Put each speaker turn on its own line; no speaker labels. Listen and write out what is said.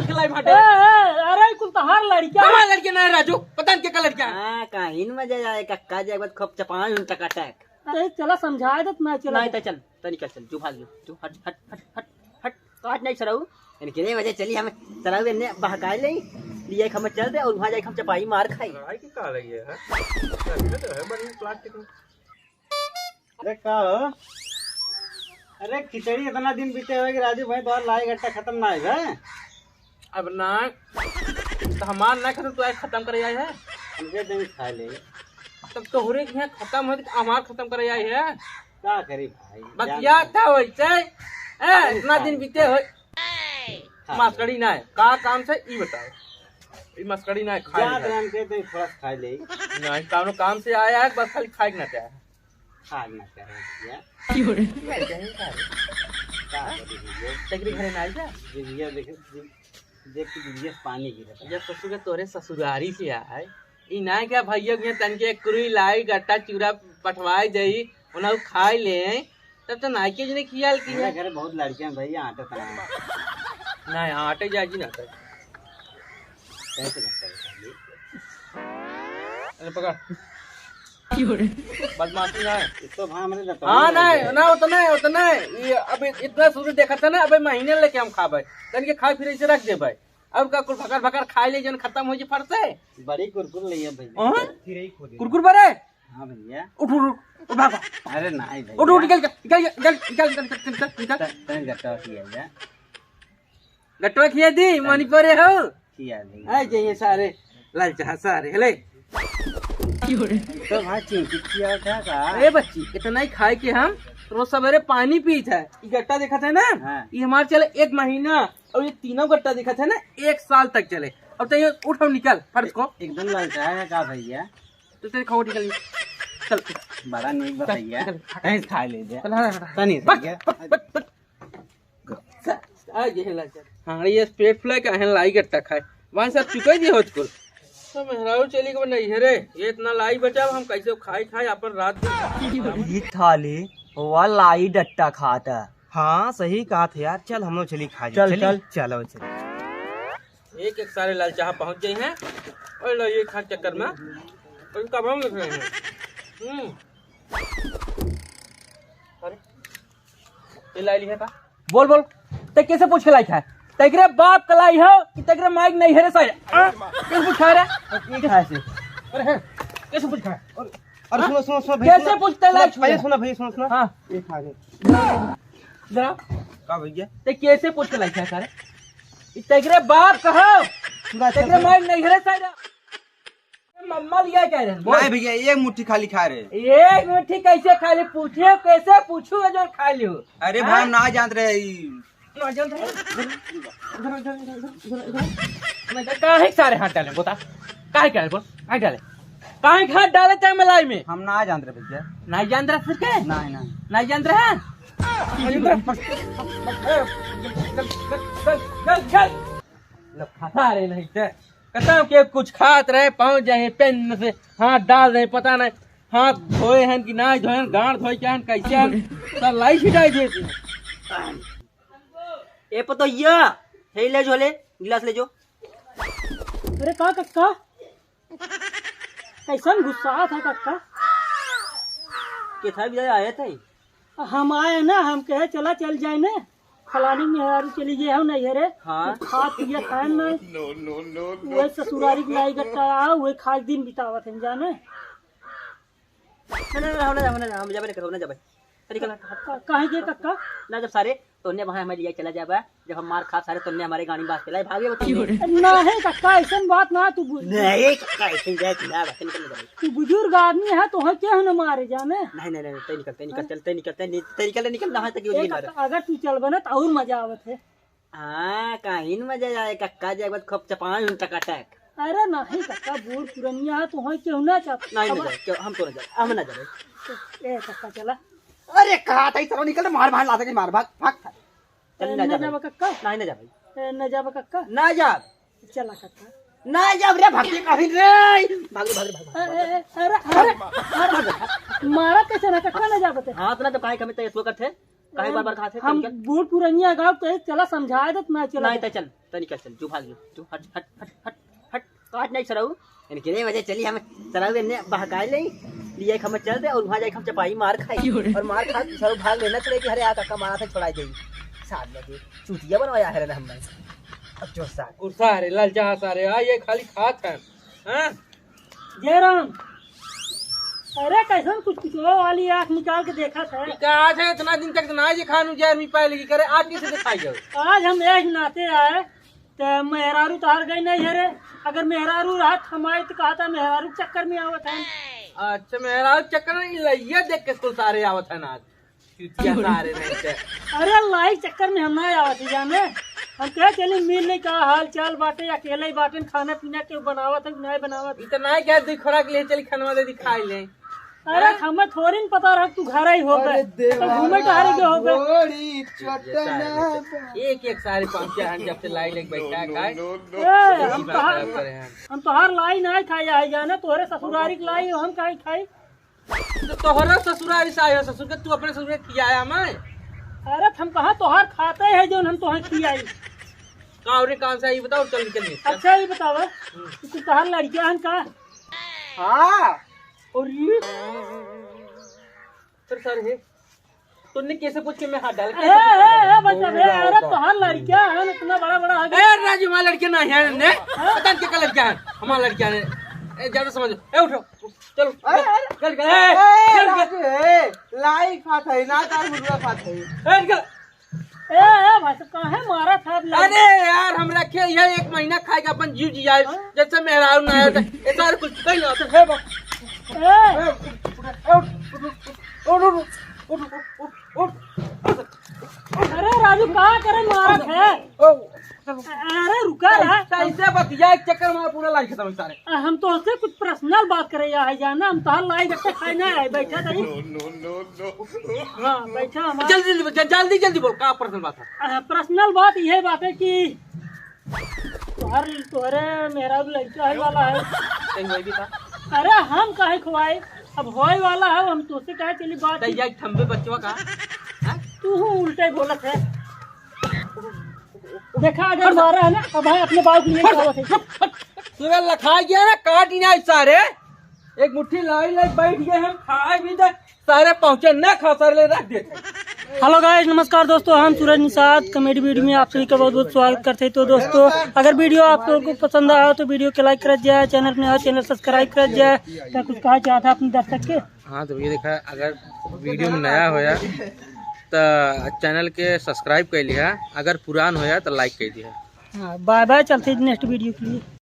के लाई भाटे
अरे कुल तो हर लड़कियां
हमारा लड़के ना राजू पता नहीं क्या लड़कियां
हां काहिन मजा आए कक्का जे बात खप चपाई उन टकाटक
चला समझाए दत ना चला
नहीं तो चल तो निकल चल जो भाग जो हट हट हट हट हट काट नहीं सराऊ इन के वजह चली हम सराऊ ने बहकाए ले लिए हम चल दे और वहां जाके हम चपाई मार खाई
भाई की का रही है तो है बड़ी प्लास्टिक में।
अरे का हो? अरे खिचड़ी इतना दिन बीते हुए कि राजू भाई द्वारा लाई गट्टा खत्म ना है
अब ना तो हमार ना खत्म तो खत्म करे आए है
हमसे दिन खा ले
तब तो हो रही है खत्म हो तो हमार खत्म करे आए है
क्या करी भाई
बतिया था वैसे इतना दिन बीते हो मस्कड़ी ना है का काम से ई बताओ ई मस्कड़ी ना है
याद
खाए
राम के तो थोड़ा खा ले
नहीं कानो काम से आया है बस खाली खाए ना चाहे
खा ना करे या क्या करी
तकरी घरे ना आइजा
ये देख देख के दिए पानी गिरा
जब ससुर के तोरे ससुरारी से आए ई ना क्या भैया के तन के कुरी लाई गट्टा चूरा पठवाई जाई उना खाई ले तब तो नाई के जने खियाल की
मेरे
है
घर बहुत लड़कियां भाई आटे तना
नहीं आटे जाजी ना कर
कैसे करता है
अरे पकड़ बदमाशी ना है
इसको भाई हमने
हाँ नहीं ना उतना ये अब इतना शुरू देखा था ना अबे महीने लेके हम खाबे तन के खा फिर से रख दे भाई अब का कुल भकर भकर खाई ले जन खत्म हो जे फट से
बड़ी कुरकुर ले भैया
कुरकुर बरे
हाँ भैया
उठ उठ भागो
अरे नहीं भाई
उठ निकल निकल
तन गट्टा किया जा
गट्टवा खिया दी मनी परे हो
किया नहीं
आ जाइए सारे लालचा सारे हेले
तो भाई चिंकी किया था का
अरे बच्ची इतना ही खाए के हम रोज सवेरे पानी पी था ये गट्टा देखा था ना
हाँ।
ये हमारे चले 1 महीना और ये तीनों गट्टा देखा था ना 1 साल तक चले अब तो ये उठ और निकल फर्ज को
एकदम ललचा है का भैया
तो तेरे खाओ निकल चल
बड़ा नहीं भैया कहीं खा ले जा
चल हाँ
तनी से
आ ये लालचा हाँ ये पेट फुला का है लाई गट्टा खाए वहां सब चुका दी हो कुल तो मेहरारू चली के नहीं है रे ये इतना लाई बचा हम कैसे खाए अपन रात
ये थाली वो लाई डट्टा खाता
हाँ सही कहा था यार चल हम लोग चली खा
चल चल
चलो चल
एक एक सारे लाल चाह पहुंच गए हैं और लो ये खा चक्कर में और कब हम लिख रहे हैं अरे ये लाई लिखा था बोल बोल ते कैसे पूछ के लाई है तेरे बाप कलाई हो कि तेरे माइक नहीं है रे सारे कैसे पूछा रे
ये कहा से
अरे कैसे पूछा
अरे सुनो सुनो सुनो
कैसे पूछते लाई
भैया सुनो भैया सुनो सुनो
हाँ
ये खा ले
जरा
का भैया
ते कैसे पूछ के लाई है सारे तेरे बाप कहो तेरे माइक नहीं है रे सारे मम्मा लिया कह रहे
नहीं भैया एक मुट्ठी खाली खा रहे
एक मुट्ठी कैसे खा ली पूछिए कैसे पूछू जो खा लियो
अरे भाई हम ना जानते रहे
काहे सारे हाथ डाले बता काहे क्या बोल काहे डाले काहे हाथ डाले चाहे मलाई में
हम ना जानते रहे भैया
नहीं जान रहा फिर के
नहीं नहीं
नहीं जान रहा है खाता रहे नहीं थे कहता के कुछ खात रहे पहुंच जाए पेन से हाथ डाल रहे पता नहीं हाथ धोए हैं कि ना धोए गांड धोए क्या कैसे हैं लाई छिटाई देती
ए पतोइया हे ले जो ले गिलास ले जो
अरे का कक्का कैसन गुस्सा था कक्का
के था भी आए थे
हम आए ना हम कहे चला चल जाए ना फलानी मेहरारू चली गए हम नहीं रे
हाँ
खा पिए खाए ना वही ससुरारी की लाई गट्टा आ वही खास दिन बितावत है जाने
हम जाबे करो ना जाबे निकल
काहे के कक्का
ना जब सारे तोने वहां हमें लिया चला जाबा जब हम मार खा सारे तोने हमारे गाड़ी बात चला भागे बताइए
ना है कक्का ऐसा बात ना तू
नहीं कैसे जाए चला बस निकल जा
तू बुजुर्ग आदमी है तो क्या न मारे जाने
नहीं नहीं नहीं निकल निकल नहा तक
ए कक्का, अगर तू चल बना तो और मजा आवत है
हां काहिन मजा आए कक्का जे बात खप चपाई उन टकाटक
अरे नहीं कक्का बूढ़ पुरनिया है तो क्यों ना चाह
नहीं ना जाए हम तो ना जाए हम ना जाए
ए कक्का चला
अरे कहा था चलो निकल मार भाग लाते मार भाग भाग चल ना
न
जा
जाबा कक्का
नहीं ना जा भाई
न जाबा कक्का
ना जा
चला कक्का
ना जा रे भक्ति काफी रे भाग भाग
अरे अरे मारा कैसे ना कक्का न जाबते
हां तो ना तो काहे कमे तो सो करथे काहे बार खाते
हम बूढ़ पुरनिया गाँव तो चला समझाए दे ना चला
नहीं तो चल तो निकल चल तू भाग तू हट हट हट हट हट काट नहीं सराऊ यानी कितने बजे चली हमें सराऊ ने बहकाए ले लिए हम चलते और वहां जाके हम चपाई मार खाई और मार खा सराऊ भाग लेना चले कि अरे आ काका मारा था छोड़ा जाई साथ में चूतिया बनवाया है रे हमने अब जो साथ
और सारे ललचा सारे ये खाली खात है हां
जयराम अरे कैसन कुछ कुचवा वाली आँख निकाल के देखा था
कहा है इतना दिन तक ना ये खानू जैर पाए लगी करे आज कैसे दिखाई जाओ
आज हम एक नाते आए तो मेहरारू तार गई नहीं है रे अगर मेहरारू रात हमारे तो कहा था मेहरारू चक्कर में आवत है
अच्छा मेरा चक्कर नहीं लइया देख के तो सारे आवत है ना चुतिया सारे नहीं
अरे लाई चक्कर में हम ना आवत है जाने हम कहे चले मिल नहीं का हाल चाल बाटे अकेले ही बाटे खाना पीना के बनावत है नहीं बनावत
इतना ही क्या खुराक ले चली खानवा दे दिखाई ले
अरे हमें थोड़ी न पता रहा तू घर ही हो गए तो घूमे टहरे के हो गए
एक एक सारे पहुंचे हैं जब से लाई लेके बैठा है
हम तोहार लाई नहीं खाई है जाने तोहरे ससुरारी की लाई हम काहे खाई
तो तोहरा ससुरारी से आयो ससुर के तू अपने ससुर के खियाया मैं
अरे हम कहा तोहार खाते है जो हम तोहर खियाई
कावरे कौन सा ये बताओ चल निकल
अच्छा ये बतावा तू तोहार लड़कियां हन का
हाँ
और ये
सर है तूने कैसे पूछ के मैं हाथ डाल
बच्चा अरे तोहार लड़कियां है इतना बड़ा बड़ा
राजू हमारा लड़कियां नहीं है ने पता नहीं क्या लड़कियां है हमारा लड़कियां है ज्यादा समझ उठो चलो चल लाई खात है ना तार मुर्गा खात है
भाई साहब कहाँ मारा था
अरे यार हम रखे यह 1 महीना खाएगा अपन जीव जी जाए जैसे मेहरारू ना आया था ऐसा कुछ कहीं ना
अरे राजू कहाँ करे मारा है अरे रुका रहा
कैसे बतिया एक चक्कर में पूरा लाई खत्म सारे
हम तो उससे कुछ पर्सनल बात करे है जाना हम तो लाई गट्टे खाने आए बैठा था हाँ बैठा हमारा
जल्दी जल्दी जल्दी बोल क्या पर्सनल बात है
पर्सनल बात यह बात है कि तुम्हारे मेरा लड़का है वाला है अरे हम काहे खुआए अब होए वाला है हम तुझसे कहे चली बात
ठम्बे बच्चों का
तू उल्टे बोलत है देखा अगर मारा है ना अब भाई अपने बाप के लिए
तुझे लखा गया ना काट ही ना सारे एक मुट्ठी लाई लाई बैठ गए हम खाए भी दे सारे पहुंचे न खा सारे रख देते।
हेलो गाइस नमस्कार दोस्तों हम सूरज निषाद कॉमेडी वीडियो में आप सभी का बहुत बहुत स्वागत करते हैं। तो दोस्तों अगर वीडियो आप लोगों को पसंद आया तो वीडियो को लाइक कर जाए चैनल में चैनल सब्सक्राइब कर जाए क्या कुछ कहा चाहता अपने दर्शक के।
हाँ तो ये देखा अगर वीडियो में नया होया तो चैनल के सब्सक्राइब कर लिया अगर पुरान होया तो लाइक कर दिया।
हाँ बाय बाय चलते नेक्स्ट वीडियो के लिए।